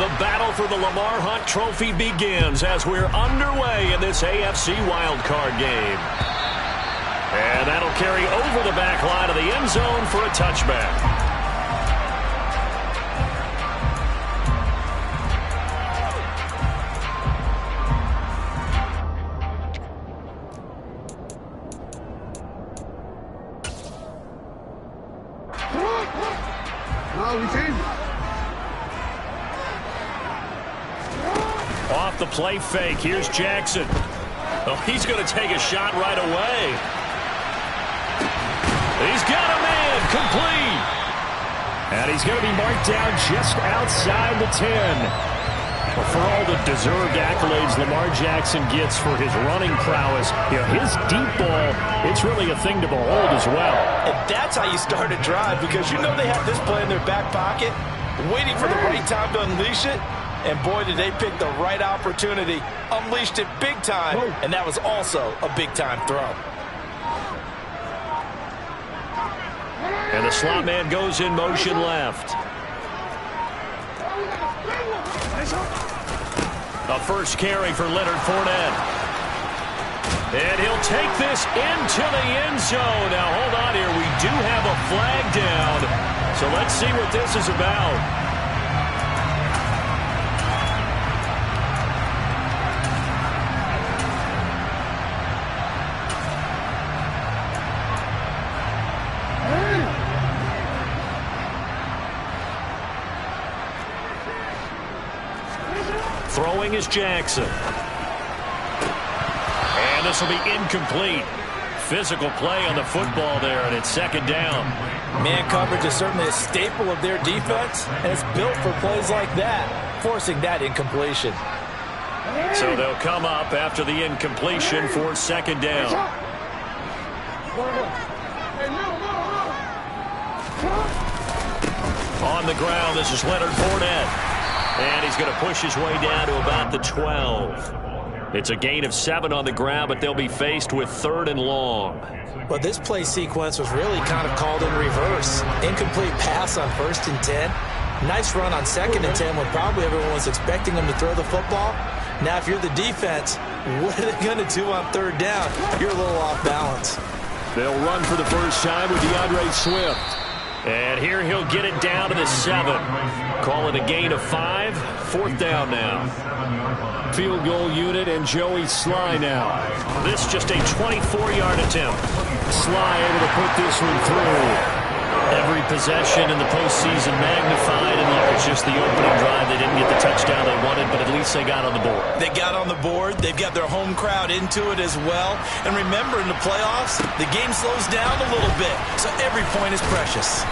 The battle for the Lamar Hunt Trophy begins as we're underway in this AFC Wildcard game. And that'll carry over the back line of the end zone for a touchback. Off the play fake. Here's Jackson. Oh, he's going to take a shot right away. He's got a man complete. And he's going to be marked down just outside the 10. Well, for all the deserved accolades Lamar Jackson gets for his running prowess, you know, his deep ball, it's really a thing to behold as well. And that's how you start a drive, because you know they have this play in their back pocket, waiting for the right time to unleash it. And boy, did they pick the right opportunity. Unleashed it big time, and that was also a big-time throw. And the slot man goes in motion left. A first carry for Leonard Fournette. And he'll take this into the end zone. Now, hold on here. We do have a flag down. So let's see what this is about. Throwing is Jackson. And this will be incomplete. Physical play on the football there, and it's second down. Man coverage is certainly a staple of their defense, and it's built for plays like that, forcing that incompletion. So they'll come up after the incompletion for second down. On the ground, this is Leonard Fournette. And he's going to push his way down to about the 12. It's a gain of 7 on the ground, but they'll be faced with 3rd and long. Well, this play sequence was really kind of called in reverse. Incomplete pass on 1st and 10. Nice run on 2nd and 10 when probably everyone was expecting them to throw the football. Now, if you're the defense, what are they going to do on 3rd down? You're a little off balance. They'll run for the first time with DeAndre Swift. And here he'll get it down to the 7. Call it a gain of 5. 4th down now. Field goal unit and Joey Sly now. This just a 24-yard attempt. Sly able to put this one through. Every possession in the postseason magnified, and it's just the opening drive. They didn't get the touchdown they wanted, but at least they got on the board. They got on the board. They've got their home crowd into it as well. And remember, in the playoffs, the game slows down a little bit, so every point is precious.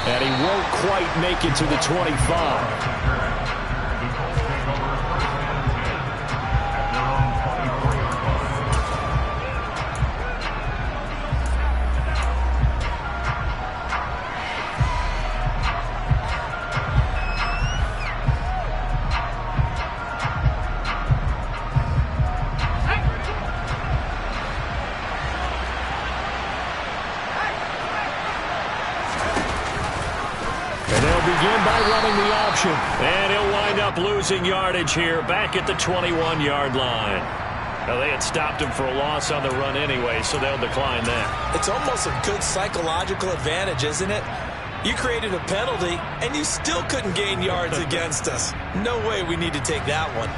And he won't quite make it to the 25. And he'll wind up losing yardage here back at the 21-yard line. Now, they had stopped him for a loss on the run anyway, so they'll decline that. It's almost a good psychological advantage, isn't it? You created a penalty, and you still couldn't gain yards against us. No way we need to take that one.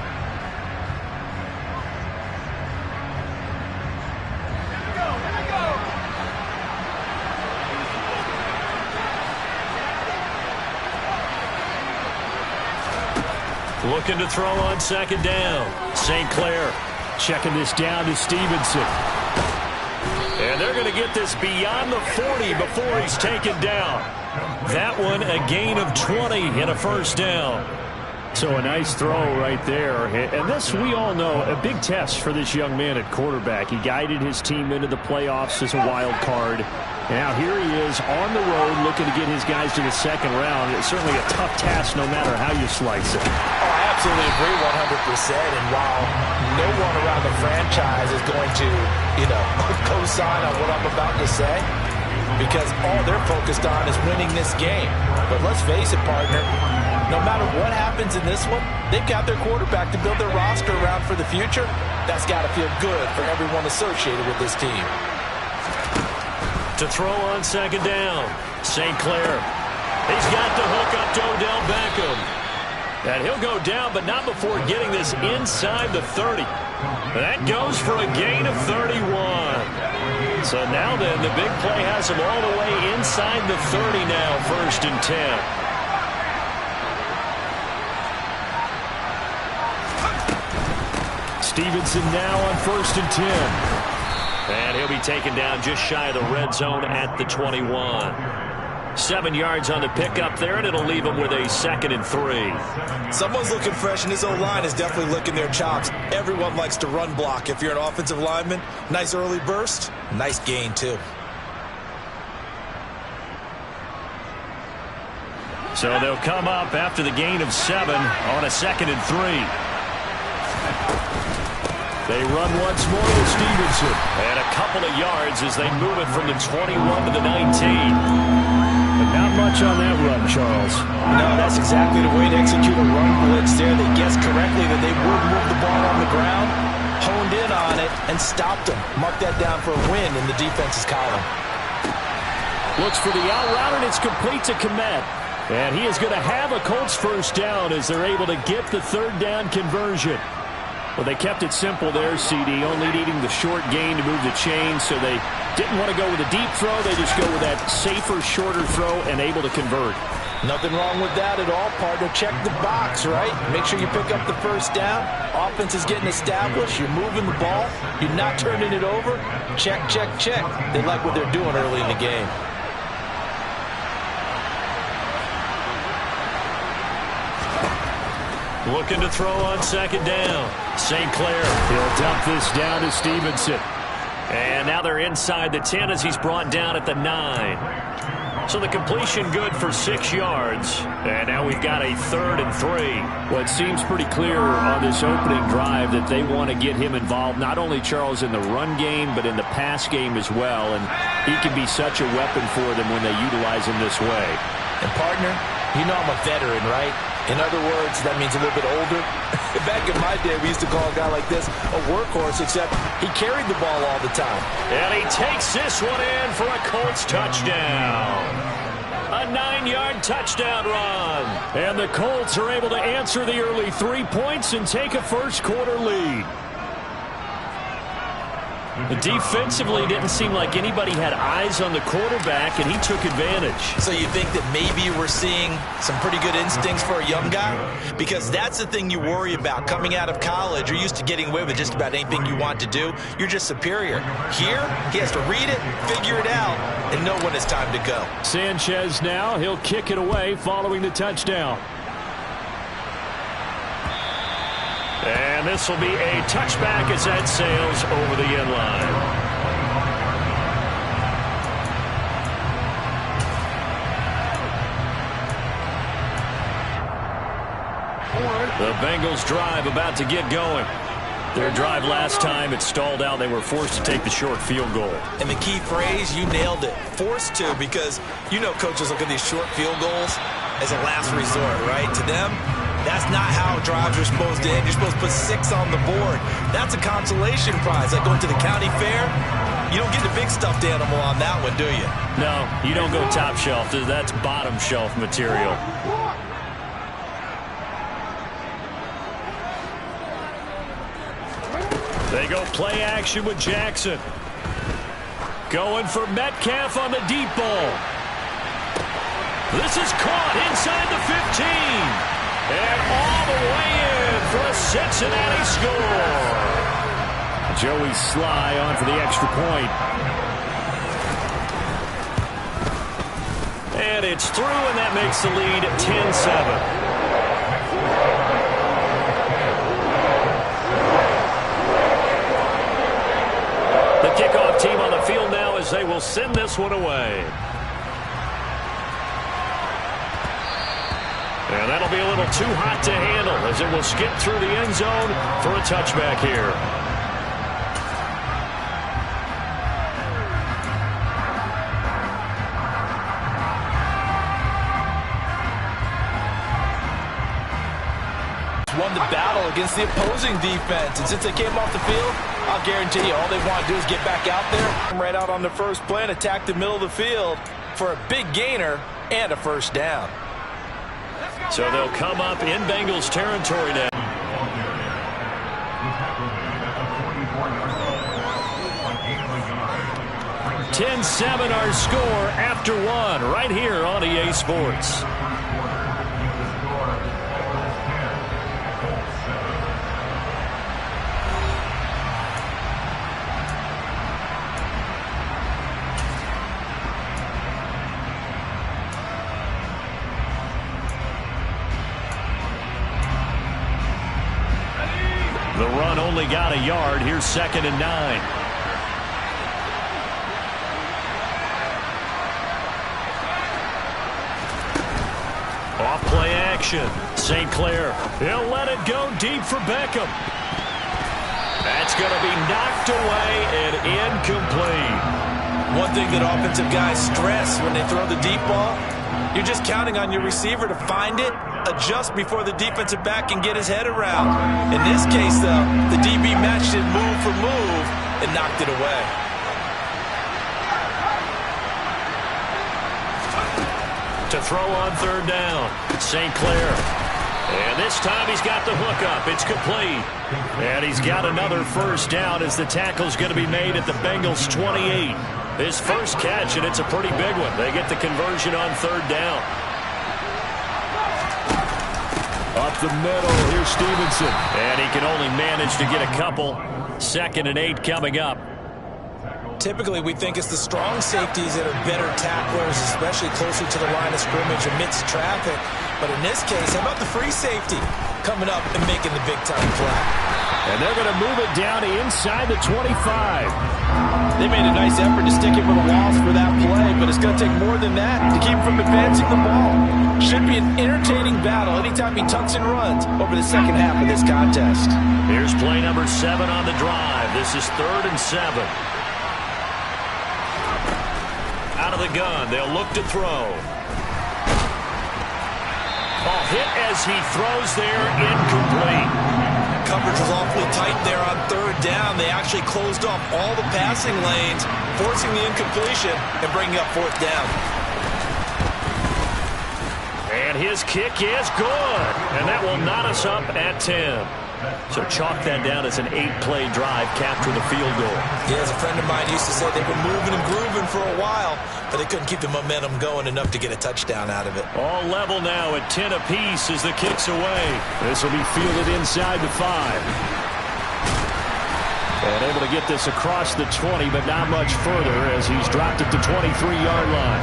Looking to throw on 2nd down. St. Clair checking this down to Stevenson. And they're going to get this beyond the 40 before he's taken down. That one a gain of 20 and a first down. So a nice throw right there. And this, we all know, a big test for this young man at quarterback. He guided his team into the playoffs as a wild card. Now here he is on the road looking to get his guys to the 2nd round. It's certainly a tough task no matter how you slice it. Oh, I absolutely agree 100%. And while no one around the franchise is going to, co-sign on what I'm about to say, because all they're focused on is winning this game. But let's face it, partner, No matter what happens in this one, they've got their quarterback to build their roster around for the future. That's got to feel good for everyone associated with this team. To throw on second down, St. Clair. He's got the hook up to Odell Beckham. And he'll go down, but not before getting this inside the 30. That goes for a gain of 31. So now then, the big play has him all the way inside the 30 now, 1st and 10. Stevenson now on 1st and 10. And he'll be taken down just shy of the red zone at the 21. 7 yards on the pickup there, and it'll leave him with a 2nd and 3. Someone's looking fresh, and his O-line is definitely licking their chops. Everyone likes to run block. If you're an offensive lineman, nice early burst, nice gain too. So they'll come up after the gain of 7 on a 2nd and 3. They run once more with Stevenson. And a couple of yards as they move it from the 21 to the 19. But not much on that run, Charles. No, that's exactly the way to execute a run blitz there. They guessed correctly that they would move the ball on the ground, honed in on it, and stopped them. Mark that down for a win in the defense's column. Looks for the out route, and it's complete to Komet. And he is going to have a Colts first down as they're able to get the 3rd down conversion. Well, they kept it simple there, CD, only needing the short gain to move the chains, so they didn't want to go with a deep throw. They just go with that safer, shorter throw and able to convert. Nothing wrong with that at all, partner. Check the box, right? Make sure you pick up the first down. Offense is getting established. You're moving the ball. You're not turning it over. Check, check, check. They like what they're doing early in the game. Looking to throw on 2nd down. St. Clair, he'll dump this down to Stevenson. And now they're inside the 10 as he's brought down at the 9. So the completion good for 6 yards. And now we've got a 3rd and 3. Well, it seems pretty clear on this opening drive that they want to get him involved, not only, Charles, in the run game, but in the pass game as well. And he can be such a weapon for them when they utilize him this way. And, partner, you know I'm a veteran, right? In other words, that means a little bit older. Back in my day, we used to call a guy like this a workhorse, except he carried the ball all the time. And he takes this one in for a Colts touchdown. A 9-yard touchdown run. And the Colts are able to answer the early 3 points and take a first-quarter lead. Defensively, didn't seem like anybody had eyes on the quarterback, and he took advantage. So you think that maybe we're seeing some pretty good instincts for a young guy? Because that's the thing you worry about. Coming out of college, you're used to getting away with just about anything you want to do. You're just superior. Here, he has to read it, figure it out, and know when it's time to go. Sanchez now, he'll kick it away following the touchdown. And this will be a touchback as that sails over the end line. The Bengals drive about to get going. Their drive last time, it stalled out. They were forced to take the short field goal. And the key phrase, you nailed it. Forced to, because you know coaches look at these short field goals as a last resort, right? To them, that's not how drives are supposed to end. You're supposed to put 6 on the board. That's a consolation prize. Like going to the county fair, you don't get the big stuffed animal on that one, do you? No, you don't go top shelf. That's bottom shelf material. They go play action with Jackson. Going for Metcalf on the deep ball. This is caught inside the 15. And all the way in for a Cincinnati score. Joey Sly on for the extra point. And it's through, and that makes the lead 10-7. The kickoff team on the field now as they will send this one away. And that'll be a little too hot to handle as it will skip through the end zone for a touchback here. won the battle against the opposing defense. And since they came off the field, I'll guarantee you all they want to do is get back out there, right out on the first play, and attack the middle of the field for a big gainer and a first down. So they'll come up in Bengals territory now. $10-7 our score after one right here on EA Sports. The run only got a yard. Here's 2nd and 9. Off play action. St. Clair. He'll let it go deep for Beckham. That's going to be knocked away and incomplete. One thing that offensive guys stress when they throw the deep ball, you're just counting on your receiver to find it, adjust before the defensive back can get his head around. In this case, though, the DB matched it move for move and knocked it away. To throw on 3rd down, St. Clair. And this time he's got the hook up. It's complete. And he's got another first down as the tackle's going to be made at the Bengals 28. His first catch, and it's a pretty big one. They get the conversion on 3rd down. Up the middle, here's Stevenson. And he can only manage to get a couple. 2nd and 8 coming up. Typically, we think it's the strong safeties that are better tacklers, especially closer to the line of scrimmage amidst traffic. But in this case, how about the free safety coming up and making the big-time play? And they're going to move it down inside the 25. They made a nice effort to stick him with a loss for that play, but it's going to take more than that to keep him from advancing the ball. Should be an entertaining battle anytime he tucks and runs over the second half of this contest. Here's play number 7 on the drive. This is 3rd and 7. Out of the gun, they'll look to throw. Ball hit as he throws there, incomplete. Coverage was awfully tight there on 3rd down. They actually closed off all the passing lanes, forcing the incompletion and bringing up 4th down. And his kick is good. And that will knot us up at 10. So chalk that down as an 8-play drive, capture the field goal. Yeah, as a friend of mine used to say, they've been moving and grooving for a while, but they couldn't keep the momentum going enough to get a touchdown out of it. All level now at 10 apiece as the kick's away. This will be fielded inside the 5. And able to get this across the 20, but not much further as he's dropped at the 23-yard line.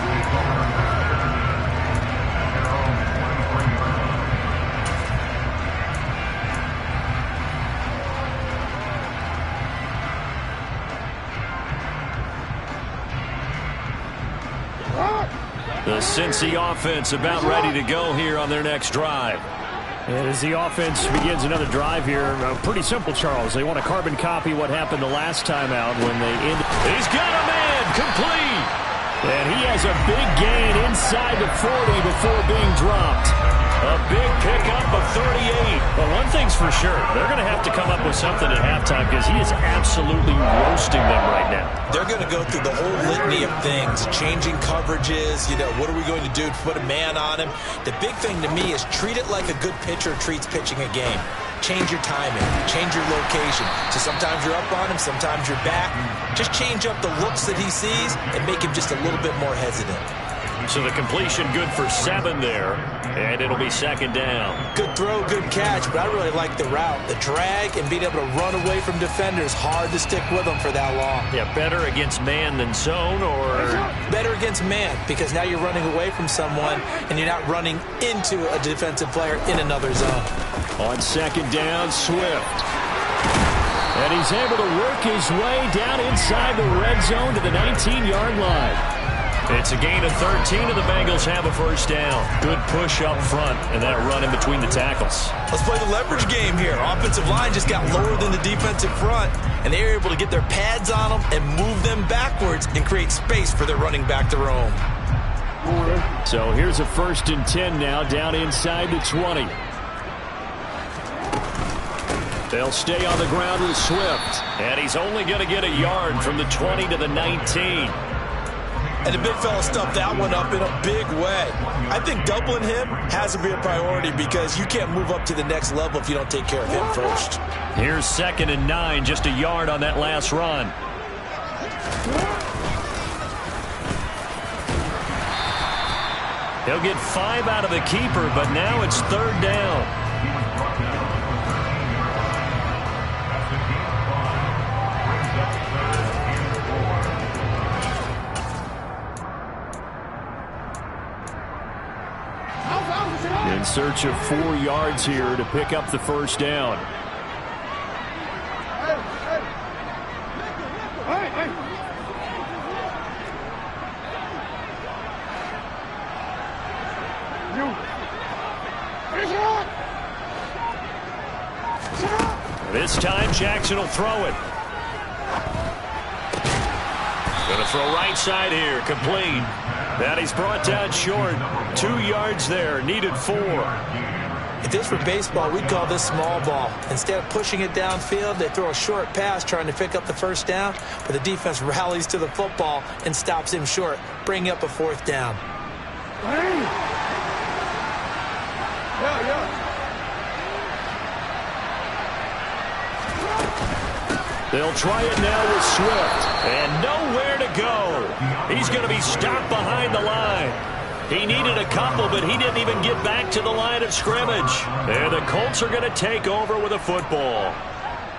The Cincy offense about ready to go here on their next drive. And as the offense begins another drive here, pretty simple, Charles. They want to carbon copy what happened the last time out when they ended. He's got a man, complete. And he has a big gain inside the 40 before being dropped. A big pickup of 38. But one thing's for sure, they're going to have to come up with something at halftime because he is absolutely roasting them right now. They're going to go through the whole litany of things, changing coverages, what are we going to do to put a man on him? The big thing to me is treat it like a good pitcher treats pitching a game. Change your timing, change your location. So sometimes you're up on him, sometimes you're back. Just change up the looks that he sees and make him just a little bit more hesitant. So the completion good for 7 there, and it'll be 2nd down. Good throw, good catch, but I really like the route. The drag and being able to run away from defenders, hard to stick with them for that long. Yeah, better against man than zone, or? Better against man, because now you're running away from someone, and you're not running into a defensive player in another zone. On 2nd down, Swift. And he's able to work his way down inside the red zone to the 19-yard line. It's a gain of 13, and the Bengals have a first down. Good push up front, and that run in between the tackles. Let's play the leverage game here. Offensive line just got lower than the defensive front, and they were able to get their pads on them and move them backwards and create space for their running back to roam. So here's a 1st and 10 now, down inside the 20. They'll stay on the ground with Swift. And he's only going to get a yard from the 20 to the 19. And the big fella stuffed that one up in a big way. I think doubling him has to be a priority because you can't move up to the next level if you don't take care of him first. Here's 2nd and 9, just a yard on that last run. He'll get 5 out of the keeper, but now it's 3rd down. In search of 4 yards here to pick up the 1st down. This time Jackson will throw it. Going to throw right side here, complete. And he's brought down short. 2 yards there, needed 4. If this were baseball, we'd call this small ball. Instead of pushing it downfield, they throw a short pass trying to pick up the 1st down, but the defense rallies to the football and stops him short, bringing up a 4th down. They'll try it now with Swift. And nowhere to go. He's going to be stopped behind the line. He needed a couple, but he didn't even get back to the line of scrimmage. And the Colts are going to take over with a football.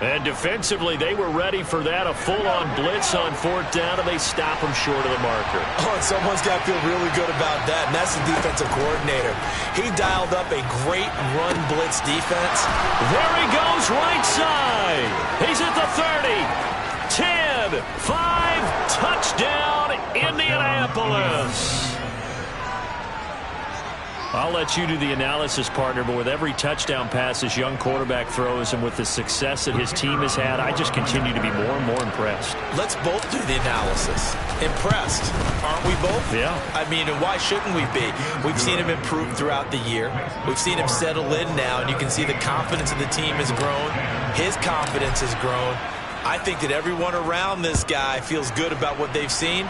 And defensively, they were ready for that. A full-on blitz on 4th down, and they stop him short of the marker. Oh, and someone's got to feel really good about that, and that's the defensive coordinator. He dialed up a great run blitz defense. There he goes, right side. He's at the 30, 10, 5, touchdown, Indianapolis. I'll let you do the analysis, partner, but with every touchdown pass this young quarterback throws and with the success that his team has had, I just continue to be more and more impressed. Let's both do the analysis. Impressed, aren't we both? Yeah. I mean, and why shouldn't we be? We've seen him improve throughout the year. We've seen him settle in now, and you can see the confidence of the team has grown. His confidence has grown. I think that everyone around this guy feels good about what they've seen.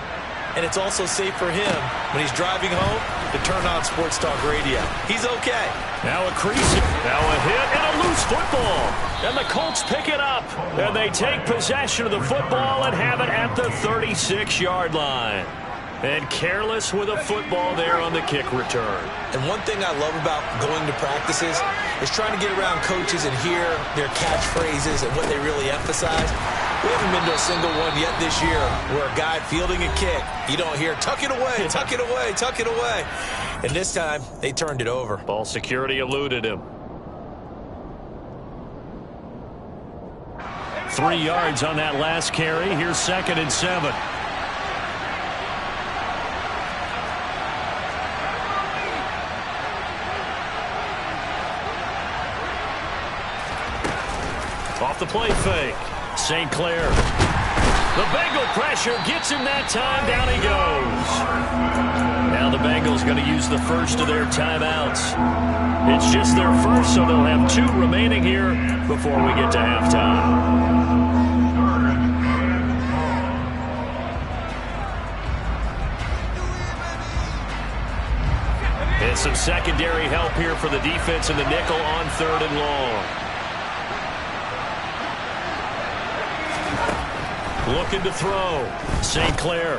And it's also safe for him when he's driving home to turn on Sports Talk Radio. He's okay. Now a crease, now a hit, and a loose football. And the Colts pick it up. And they take possession of the football and have it at the 36-yard line. And careless with a football there on the kick return. And one thing I love about going to practices is trying to get around coaches and hear their catchphrases and what they really emphasize. We haven't been to a single one yet this year where a guy fielding a kick, you don't hear, tuck it away, tuck it away, tuck it away. And this time, they turned it over. Ball security eluded him. 3 yards on that last carry. Here's 2nd and 7. Off the play fake. St. Clair. The Bengal pressure gets him that time. Down he goes. Now the Bengals going to use the first of their timeouts. It's just their first, so they'll have 2 remaining here before we get to halftime. And some secondary help here for the defense in the nickel on 3rd and long. Looking to throw. St. Clair.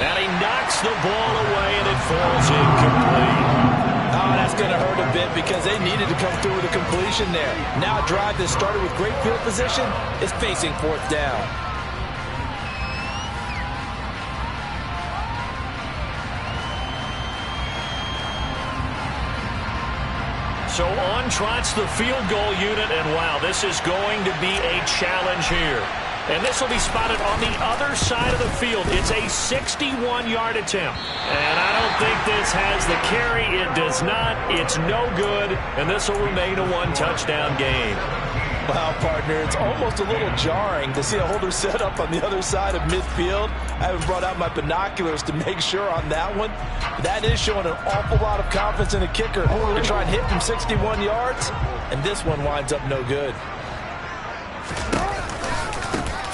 And he knocks the ball away, and it falls incomplete. Oh, that's going to hurt a bit because they needed to come through with a completion there. Now a drive that started with great field position is facing 4th down. So on trots the field goal unit, and wow, this is going to be a challenge here. And this will be spotted on the other side of the field. It's a 61-yard attempt. And I don't think this has the carry. It does not. It's no good. And this will remain a 1-touchdown game. Well, partner, it's almost a little jarring to see a holder set up on the other side of midfield. I haven't brought out my binoculars to make sure on that one. That is showing an awful lot of confidence in a kicker to try and hit from 61 yards, and this one winds up no good.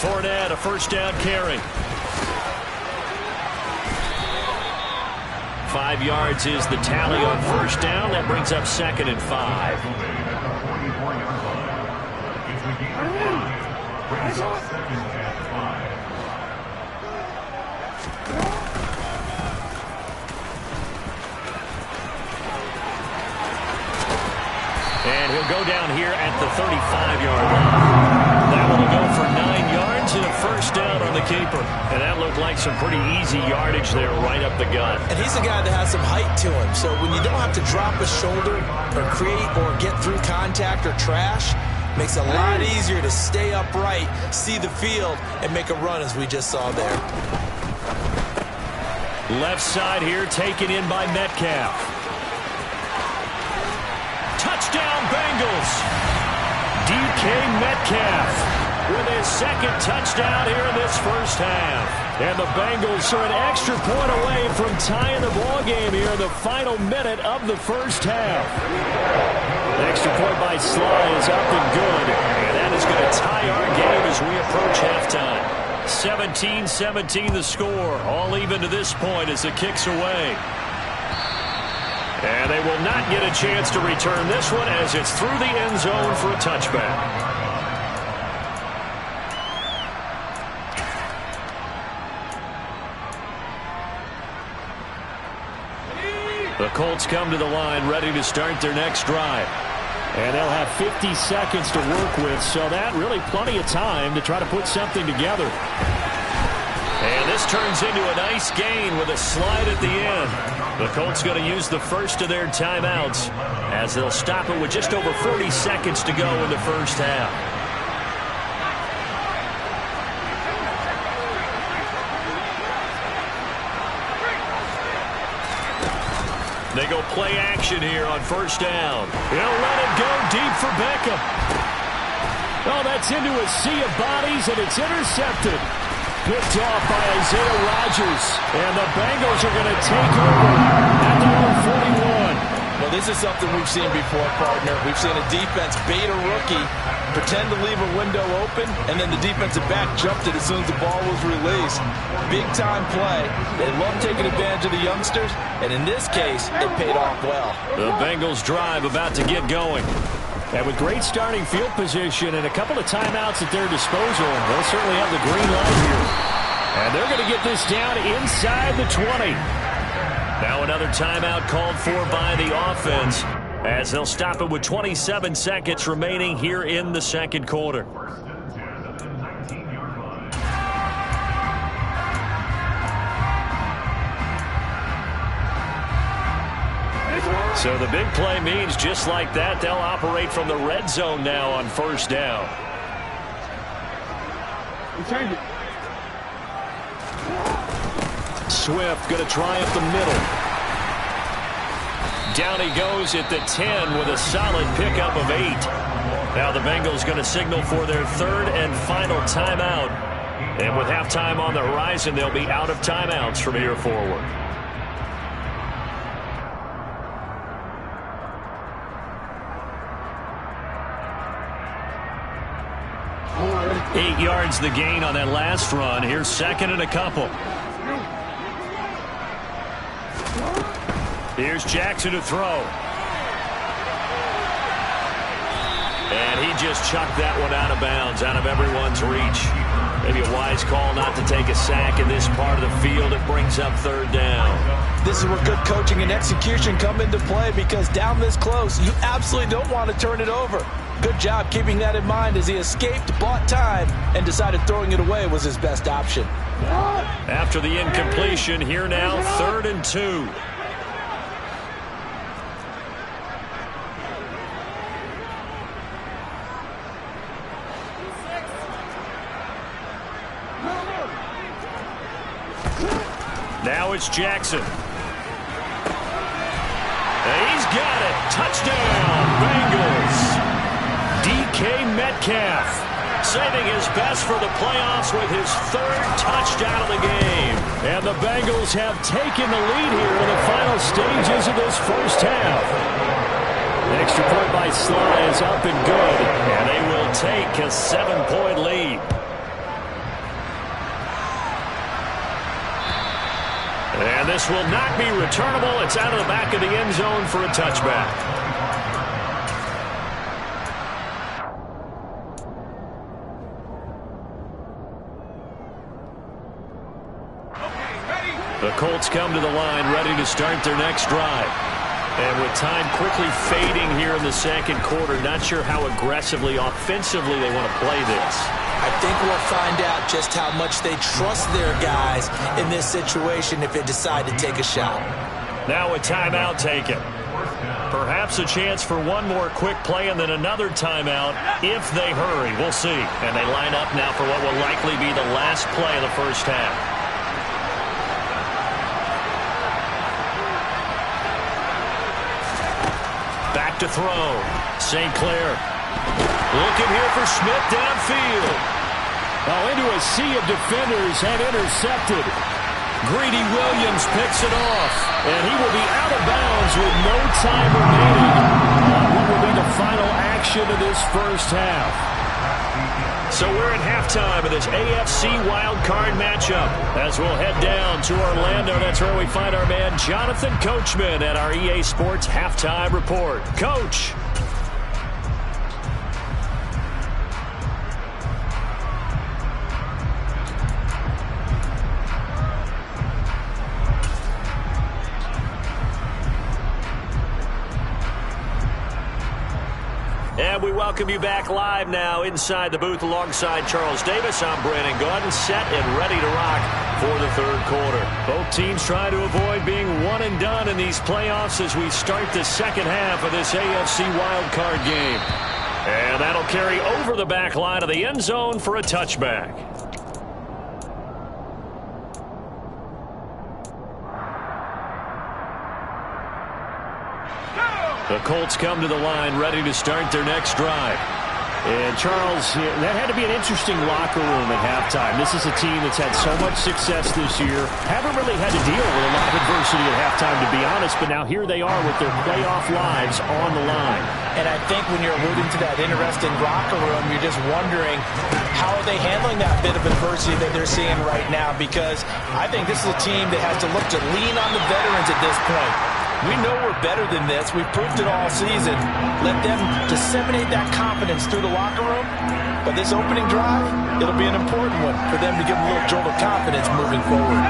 Fournette, a first down carry. 5 yards is the tally on first down. That brings up 2nd and 5. And he'll go down here at the 35-yard line. That one will go for 9 yards and a first down on the keeper. And that looked like some pretty easy yardage there right up the gut. And he's a guy that has some height to him. So when you don't have to drop a shoulder or create or get through contact or trash, makes it a lot easier to stay upright, see the field, and make a run as we just saw there. Left side here taken in by Metcalf. Touchdown Bengals. DK Metcalf with his 2nd touchdown here in this first half. And the Bengals are an extra point away from tying the ball game here in the final minute of the first half. The extra point by Sly is up and good. And that is going to tie our game as we approach halftime. 17-17 the score. All even to this point as the kick's away. And they will not get a chance to return this one as it's through the end zone for a touchback. The Colts come to the line ready to start their next drive. And they'll have 50 seconds to work with, so that really plenty of time to try to put something together. And this turns into a nice gain with a slide at the end. The Colts going to use the first of their timeouts as they'll stop it with just over 40 seconds to go in the first half. They go play action here on first down. He'll let it go deep for Beckham. Oh, that's into a sea of bodies, and it's intercepted. Picked off by Isaiah Rodgers. And the Bengals are going to take over at the 41. Well, this is something we've seen before, partner. We've seen a defense bait a rookie, pretend to leave a window open, and then the defensive back jumped it as soon as the ball was released. Big-time play. They love taking advantage of the youngsters, and in this case, it paid off well. The Bengals drive about to get going. And with great starting field position and a couple of timeouts at their disposal, they'll certainly have the green light here. And they're going to get this down inside the 20. Now another timeout called for by the offense as they'll stop it with 27 seconds remaining here in the second quarter. So the big play means just like that, they'll operate from the red zone now on first down. Swift going to try up the middle. Down he goes at the 10 with a solid pickup of 8. Now the Bengals going to signal for their third and final timeout. And with halftime on the horizon, they'll be out of timeouts from here forward. 8 yards the gain on that last run. Here's second and a couple. Here's Jackson to throw. And he just chucked that one out of bounds, out of everyone's reach. Maybe a wise call not to take a sack in this part of the field. It brings up third down. This is where good coaching and execution come into play, because down this close, you absolutely don't want to turn it over. Good job keeping that in mind as he escaped, bought time, and decided throwing it away was his best option. After the incompletion, here now, 3rd and 2. Now it's Jackson. And he's got it. Touchdown, Bengals. DK Metcalf, saving his best for the playoffs with his third touchdown of the game. And the Bengals have taken the lead here in the final stages of this first half. The extra point by Sly is up and good. And they will take a 7-point lead. And this will not be returnable. It's out of the back of the end zone for a touchback. The Colts come to the line ready to start their next drive. And with time quickly fading here in the second quarter, not sure how aggressively, offensively they want to play this. I think we'll find out just how much they trust their guys in this situation if they decide to take a shot. Now a timeout taken. Perhaps a chance for one more quick play and then another timeout if they hurry. We'll see. And they line up now for what will likely be the last play of the first half. Back to throw. St. Clair. Looking here for Smith downfield. Oh, into a sea of defenders and intercepted. Greedy Williams picks it off. And he will be out of bounds with no time remaining on what will be the final action of this first half. So we're at halftime of this AFC Wildcard matchup. As we'll head down to Orlando, that's where we find our man Jonathan Coachman at our EA Sports Halftime Report. Coach. And we welcome you back live now inside the booth alongside Charles Davis. I'm Brandon Gordon, set and ready to rock for the third quarter. Both teams trying to avoid being one and done in these playoffs as we start the second half of this AFC wildcard game. And that'll carry over the back line of the end zone for a touchback. The Colts come to the line ready to start their next drive. And, Charles, that had to be an interesting locker room at halftime. This is a team that's had so much success this year. Haven't really had to deal with a lot of adversity at halftime, to be honest. But now here they are with their playoff lives on the line. And I think when you're alluding to that interesting locker room, you're just wondering how are they handling that bit of adversity that they're seeing right now. Because I think this is a team that has to look to lean on the veterans at this point. We know we're better than this. We've proved it all season. Let them disseminate that confidence through the locker room. But this opening drive, it'll be an important one for them to give them a little jolt of confidence moving forward.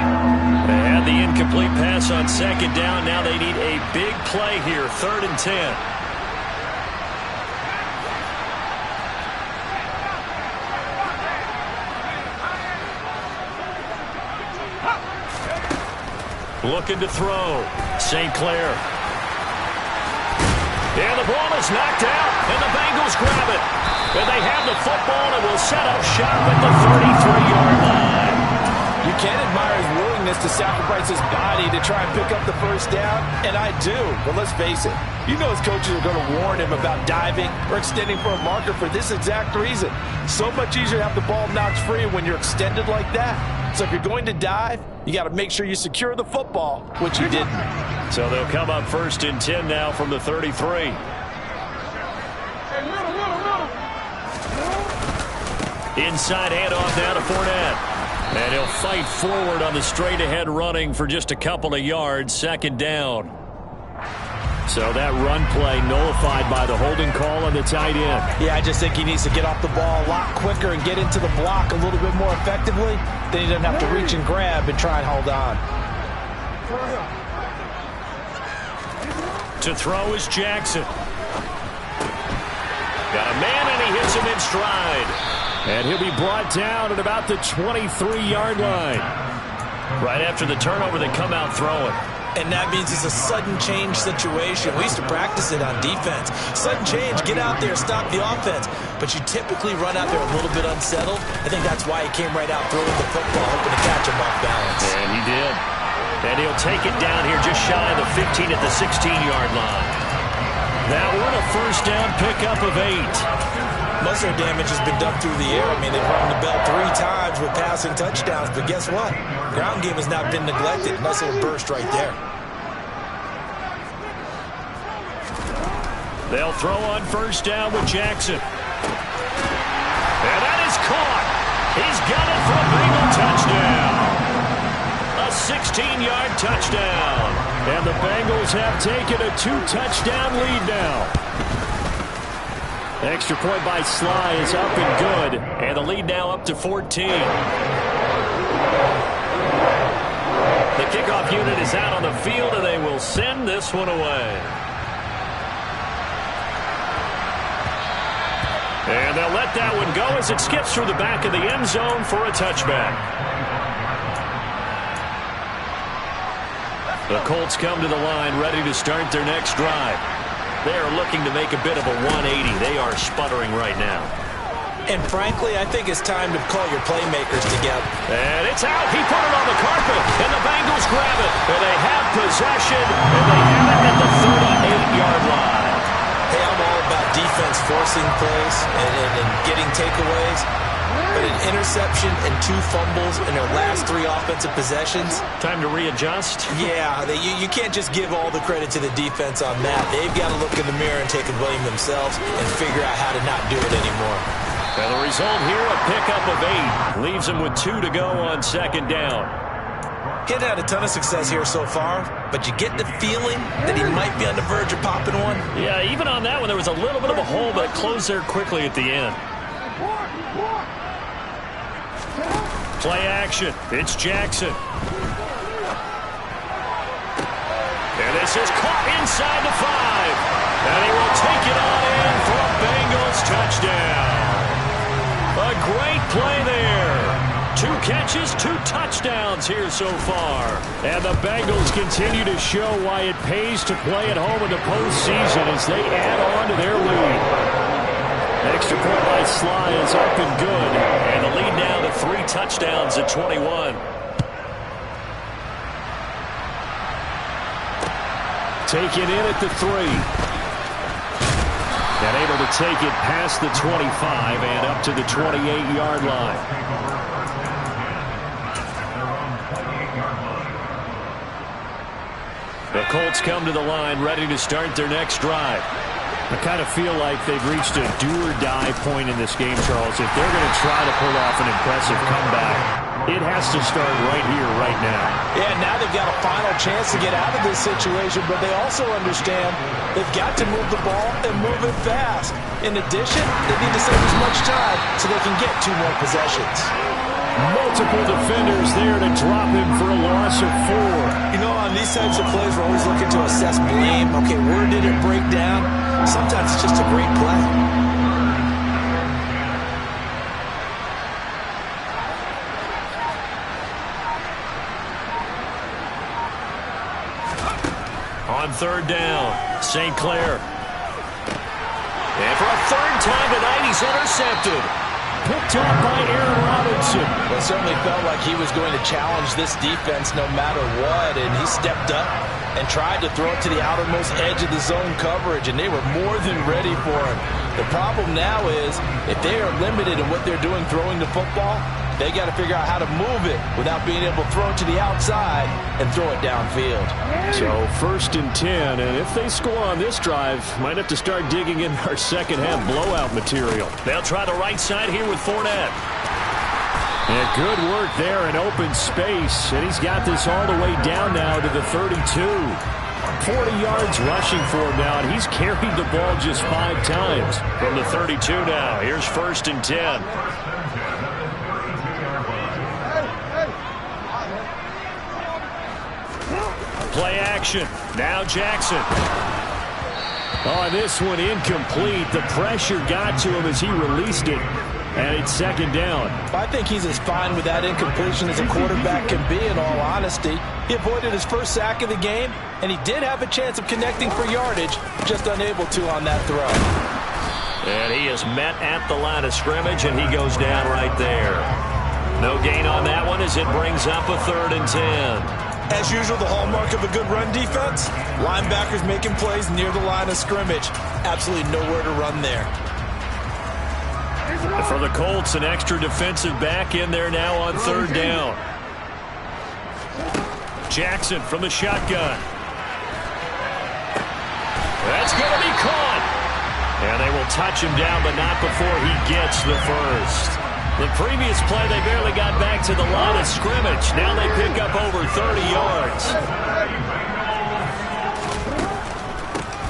They had the incomplete pass on second down. Now they need a big play here, 3rd and 10. Looking to throw. St. Clair. And the ball is knocked out, and the Bengals grab it. And they have the football and will set up shop at the 33-yard line. You can admire his willingness to sacrifice his body to try and pick up the first down, and I do. But let's face it, you know his coaches are going to warn him about diving or extending for a marker for this exact reason. So much easier to have the ball knocked free when you're extended like that. So if you're going to dive, you got to make sure you secure the football, which you didn't. So they'll come up 1st and 10 now from the 33. Inside handoff now to Fournette. And he'll fight forward on the straight-ahead running for just a couple of yards, 2nd down. So that run play nullified by the holding call on the tight end. Yeah, I just think he needs to get off the ball a lot quicker and get into the block a little bit more effectively. Then he doesn't have to reach and grab and try and hold on. To throw is Jackson. Got a man, and he hits him in stride. And he'll be brought down at about the 23-yard line. Right after the turnover, they come out throwing. And that means it's a sudden change situation. We used to practice it on defense. Sudden change, get out there, stop the offense. But you typically run out there a little bit unsettled. I think that's why he came right out throwing the football, hoping to catch him off balance. And he did. And he'll take it down here just shy of the 15 at the 16-yard line. That one a 1st down pickup of 8. Most of their damage has been done through the air. I mean, they've rung the bell 3 times with passing touchdowns, but guess what? Ground game has not been neglected. Nice little burst right there. They'll throw on first down with Jackson. And that is caught. He's got it for a Bengal touchdown. A 16-yard touchdown. And the Bengals have taken a 2-touchdown lead now. The extra point by Sly is up and good. And the lead now up to 14. The kickoff unit is out on the field, and they will send this one away. And they'll let that one go as it skips through the back of the end zone for a touchback. The Colts come to the line ready to start their next drive. They are looking to make a bit of a 180. They are sputtering right now. And frankly, I think it's time to call your playmakers together. And it's out. He put it on the carpet, and the Bengals grab it. And they have possession, and they have it at the 38-yard line. Hey, I'm all about defense forcing plays and getting takeaways. But an interception and 2 fumbles in their last 3 offensive possessions. Time to readjust? Yeah, you can't just give all the credit to the defense on that. They've got to look in the mirror and take a blame themselves and figure out how to not do it anymore. And the result here, a pickup of 8. Leaves them with 2 to go on second down. He's had a ton of success here so far, but you get the feeling that he might be on the verge of popping one. Yeah, even on that one, there was a little bit of a hole, but it closed there quickly at the end. Play action. It's Jackson. And this is caught inside the 5. And he will take it on in for a Bengals touchdown. A great play there. 2 catches, 2 touchdowns here so far. And the Bengals continue to show why it pays to play at home in the postseason as they add on to their lead. Extra point by Sly is up and good. And the lead now to 3 touchdowns at 21. Taken in at the 3. And able to take it past the 25 and up to the 28-yard line. The Colts come to the line ready to start their next drive. I kind of feel like they've reached a do-or-die point in this game, Charles. If they're going to try to pull off an impressive comeback, it has to start right here, right now. Yeah, now they've got a final chance to get out of this situation, but they also understand they've got to move the ball and move it fast. In addition, they need to save as much time so they can get 2 more possessions. Multiple defenders there to drop him for a loss of 4. You know, on these types of plays, we're always looking to assess blame. Okay, where did it break down? Sometimes it's just a great play. On third down, St. Clair. And for a 3rd time tonight, he's intercepted. Picked up by Aaron Robinson. Well, it certainly felt like he was going to challenge this defense no matter what, and he stepped up and tried to throw it to the outermost edge of the zone coverage, and they were more than ready for him. The problem now is if they are limited in what they're doing throwing the football, they got to figure out how to move it without being able to throw it to the outside and throw it downfield. So 1st and 10, and if they score on this drive, might have to start digging in our second half blowout material. They'll try the right side here with Fournette. And good work there in open space, and he's got this all the way down now to the 32. 40 yards rushing for him now, and he's carried the ball just 5 times. From the 32 now, here's 1st and 10. Play action. Now Jackson. On this one, incomplete. The pressure got to him as he released it. And it's 2nd down. I think he's as fine with that incompletion as a quarterback can be, in all honesty. He avoided his 1st sack of the game, and he did have a chance of connecting for yardage, just unable to on that throw. And he is met at the line of scrimmage, and he goes down right there. No gain on that one as it brings up a 3rd and 10. As usual, the hallmark of a good run defense, linebackers making plays near the line of scrimmage. Absolutely nowhere to run there. For the Colts, an extra defensive back in there now on third down. Jackson from the shotgun. That's going to be caught. And they will touch him down, but not before he gets the first. The previous play, they barely got back to the line of scrimmage. Now they pick up over 30 yards.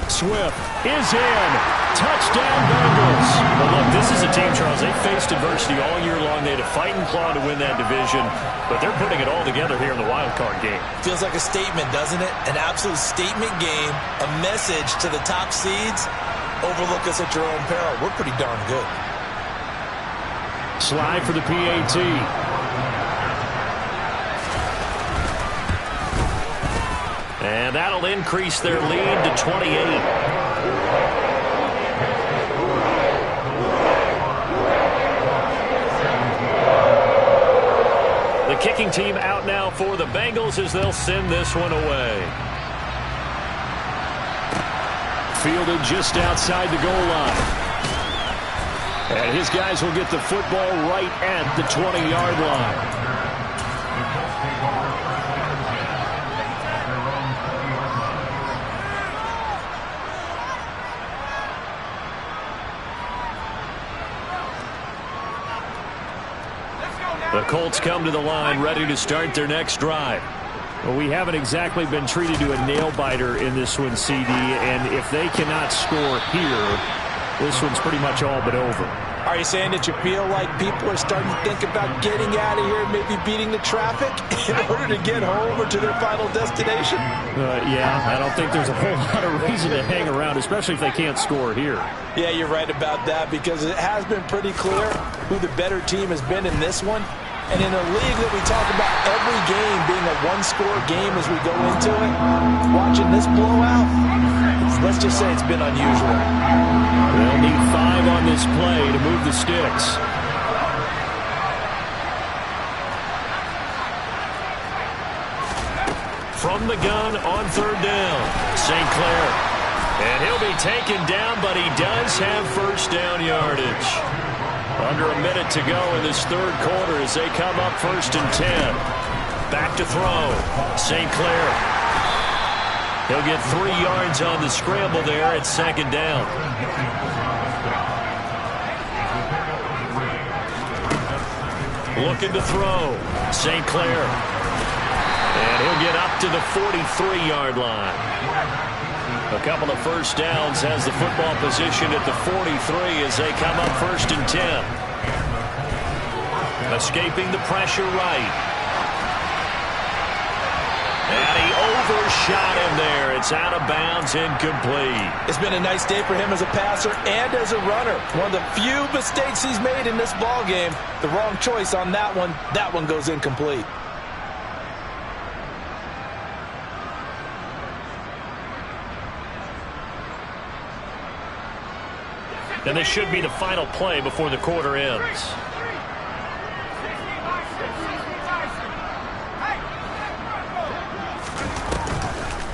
Swift is in. Touchdown, Bengals. Well, look, this is a team, Charles, they faced adversity all year long. They had to fight and claw to win that division, but they're putting it all together here in the Wildcard game. Feels like a statement, doesn't it? An absolute statement game, a message to the top seeds. Overlook us at your own peril. We're pretty darn good. Slide for the PAT. And that'll increase their lead to 28. The kicking team out now for the Bengals as they'll send this one away. Fielded just outside the goal line. And his guys will get the football right at the 20-yard line. The Colts come to the line ready to start their next drive. Well, we haven't exactly been treated to a nail-biter in this one, CD, and if they cannot score here, this one's pretty much all but over. Are you saying that you feel like people are starting to think about getting out of here and maybe beating the traffic in order to get home or to their final destination? Yeah, I don't think there's a whole lot of reason to hang around, especially if they can't score here. Yeah, you're right about that because it has been pretty clear who the better team has been in this one. And in a league that we talk about every game being a one-score game as we go into it, watching this blowout, let's just say it's been unusual. They'll need 5 on this play to move the sticks. From the gun on third down, St. Clair. And he'll be taken down, but he does have first down yardage. Under a minute to go in this third quarter as they come up 1st and 10. Back to throw. St. Clair. He'll get 3 yards on the scramble there at 2nd down. Looking to throw. St. Clair. And he'll get up to the 43-yard line. A couple of first downs, has the football position at the 43 as they come up 1st and 10. Escaping the pressure right. And he overshot him there. It's out of bounds, incomplete. It's been a nice day for him as a passer and as a runner. One of the few mistakes he's made in this ball game. The wrong choice on that one. That one goes incomplete. And this should be the final play before the quarter ends.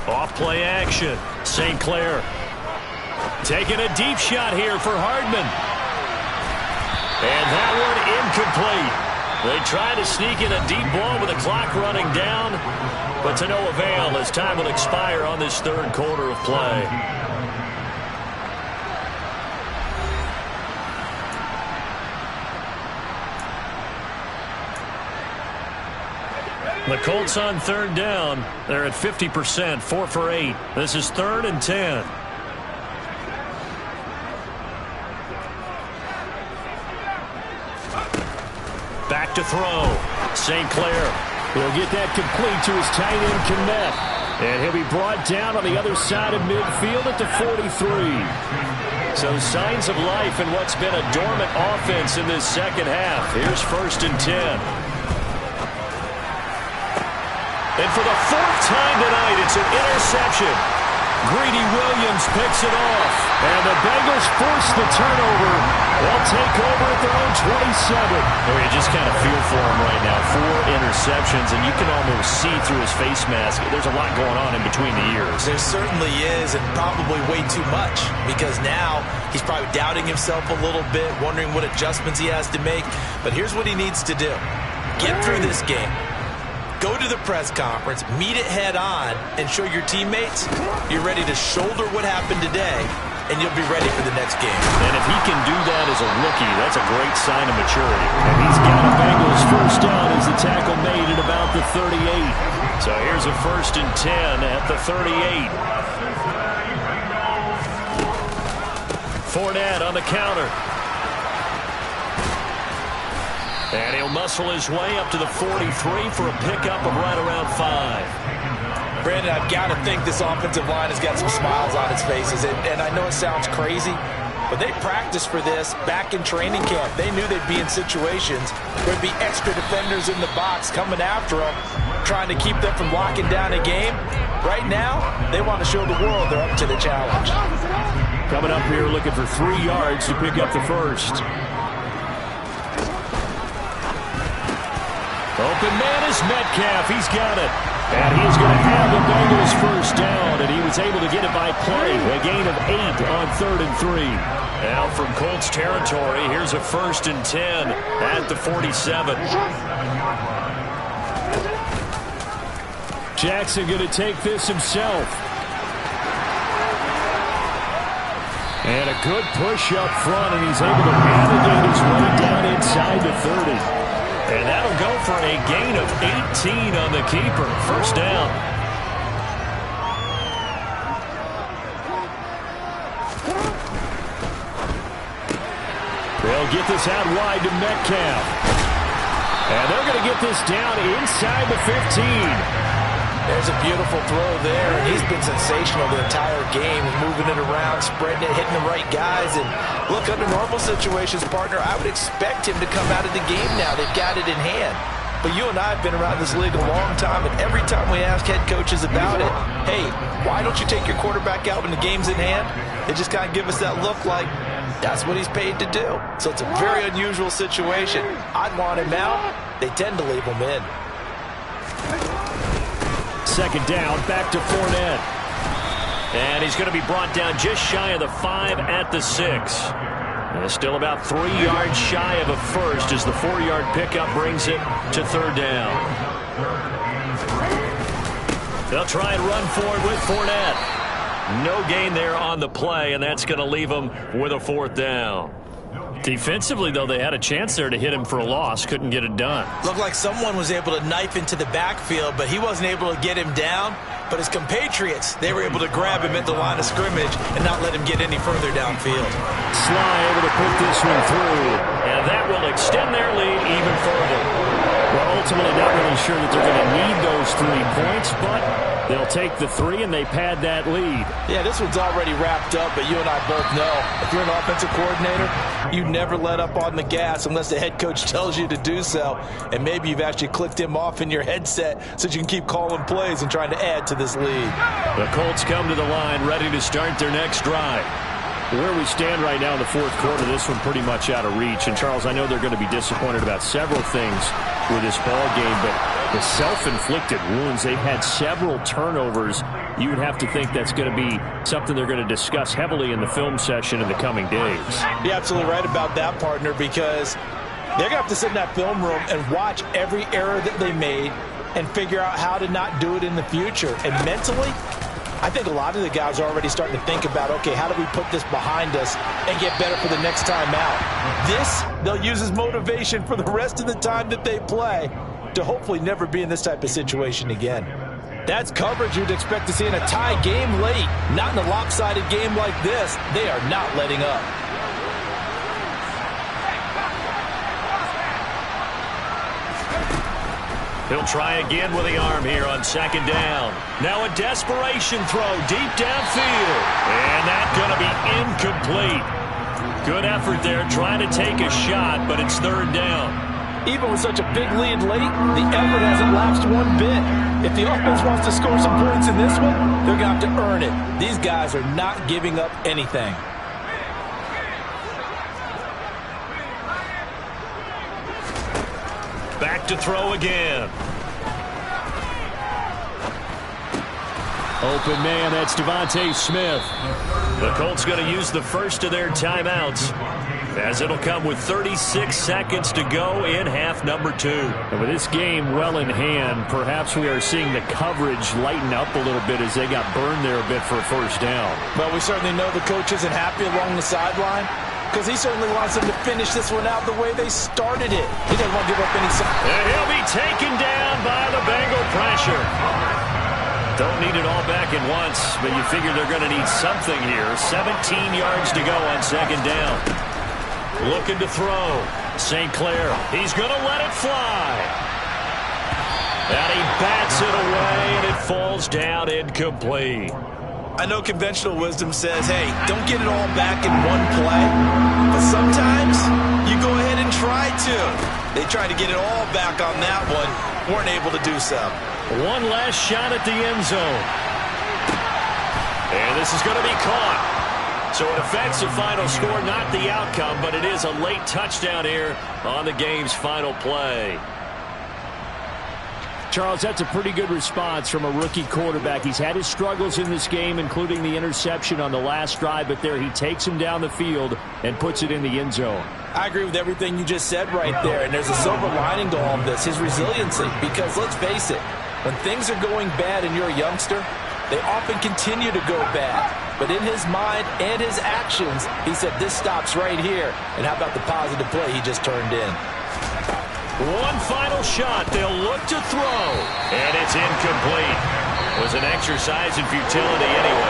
Off play action. St. Clair taking a deep shot here for Hardman. And that one incomplete. They try to sneak in a deep ball with the clock running down, but to no avail as time will expire on this third quarter of play. The Colts on third down. They're at 50%, 4 for 8. This is 3rd and 10. Back to throw. St. Clair. He'll get that complete to his tight end, Kmet. And he'll be brought down on the other side of midfield at the 43. So signs of life in what's been a dormant offense in this second half. Here's 1st and 10. And for the 4th time tonight, it's an interception. Greedy Williams picks it off. And the Bengals force the turnover. They'll take over at their own 27. Oh, you just kind of feel for him right now. 4 interceptions, and you can almost see through his face mask. There's a lot going on in between the ears. There certainly is, and probably way too much, because now he's probably doubting himself a little bit, wondering what adjustments he has to make. But here's what he needs to do. Get through this game. Go to the press conference, meet it head on, and show your teammates you're ready to shoulder what happened today, and you'll be ready for the next game. And if he can do that as a rookie, that's a great sign of maturity. And he's got a Bengals first down as the tackle made at about the 38. So here's a 1st and 10 at the 38. Fournette on the counter. And he'll muscle his way up to the 43 for a pickup of right around 5. Brandon, I've got to think this offensive line has got some smiles on its faces. And I know it sounds crazy, but they practiced for this back in training camp. They knew they'd be in situations where there'd be extra defenders in the box coming after them, trying to keep them from locking down a game. Right now, they want to show the world they're up to the challenge. Coming up here looking for 3 yards to pick up the first. Open man is Metcalf. He's got it. And he's going to have the Bengals first down, and he was able to get it by play. A gain of 8 on 3rd and 3. Now from Colts territory, here's a 1st and 10 at the 47. Jackson going to take this himself. And a good push up front, and he's able to navigate his way down inside the 30. And that'll go for a gain of 18 on the keeper. First down. They'll get this out wide to Metcalf. And they're going to get this down inside the 15. There's a beautiful throw there, and he's been sensational the entire game, moving it around, spreading it, hitting the right guys. And look, under normal situations, partner, I would expect him to come out of the game now. They've got it in hand. But you and I have been around this league a long time, and every time we ask head coaches about it, hey, why don't you take your quarterback out when the game's in hand? They just kind of give us that look like that's what he's paid to do. So it's a very unusual situation. I'd want him out. They tend to leave him in. 2nd down, back to Fournette. And he's going to be brought down just shy of the 5 at the 6. And still about 3 yards shy of a first as the 4-yard pickup brings it to 3rd down. They'll try and run forward with Fournette. No gain there on the play, and that's going to leave them with a 4th down. Defensively, though, they had a chance there to hit him for a loss. Couldn't get it done. Looked like someone was able to knife into the backfield, but he wasn't able to get him down. But his compatriots, they were able to grab him at the line of scrimmage and not let him get any further downfield. Sly able to put this one through, and that will extend their lead even further. Well, ultimately, not really sure that they're going to need those 3 points, but they'll take the 3 and they pad that lead. Yeah, this one's already wrapped up, but you and I both know if you're an offensive coordinator, you never let up on the gas unless the head coach tells you to do so. And maybe you've actually clicked him off in your headset so you can keep calling plays and trying to add to this lead. The Colts come to the line ready to start their next drive. Where we stand right now in the 4th quarter, this one pretty much out of reach. And, Charles, I know they're going to be disappointed about several things with this ball game, but the self-inflicted wounds, they've had several turnovers. You would have to think that's going to be something they're going to discuss heavily in the film session in the coming days. You're absolutely right about that, partner, because they're going to have to sit in that film room and watch every error that they made and figure out how to not do it in the future. And mentally, I think a lot of the guys are already starting to think about, okay, how do we put this behind us and get better for the next time out? This, they'll use as motivation for the rest of the time that they play to hopefully never be in this type of situation again. That's coverage you'd expect to see in a tie game late. Not in a lopsided game like this. They are not letting up. He'll try again with the arm here on 2nd down. Now a desperation throw deep downfield. And that's going to be incomplete. Good effort there trying to take a shot, but it's 3rd down. Even with such a big lead late, the effort hasn't lapsed one bit. If the offense wants to score some points in this one, they're going to have to earn it. These guys are not giving up anything. Back to throw again. Open man, that's Devontae Smith. The Colts going to use the first of their timeouts, as it'll come with 36 seconds to go in half number 2. And with this game well in hand, perhaps we are seeing the coverage lighten up a little bit as they got burned there a bit for a first down. Well, we certainly know the coach isn't happy along the sideline, because he certainly wants them to finish this one out the way they started it. He doesn't want to give up any... And he'll be taken down by the Bengal pressure. Don't need it all back at once, but you figure they're going to need something here. 17 yards to go on second down. Looking to throw. St. Clair, he's going to let it fly. And he bats it away, and it falls down incomplete. I know conventional wisdom says, hey, don't get it all back in one play. But sometimes you go ahead and try to. They tried to get it all back on that one. Weren't able to do so. One last shot at the end zone. And this is going to be caught. So it affects the final score, not the outcome, but it is a late touchdown here on the game's final play. Charles, that's a pretty good response from a rookie quarterback. He's had his struggles in this game, including the interception on the last drive, but there he takes him down the field and puts it in the end zone. I agree with everything you just said right there, and there's a silver lining to all of this, his resiliency, because let's face it, when things are going bad and you're a youngster, they often continue to go bad. But in his mind and his actions, he said this stops right here. And how about the positive play he just turned in? One final shot. They'll look to throw. And it's incomplete. It was an exercise in futility anyway.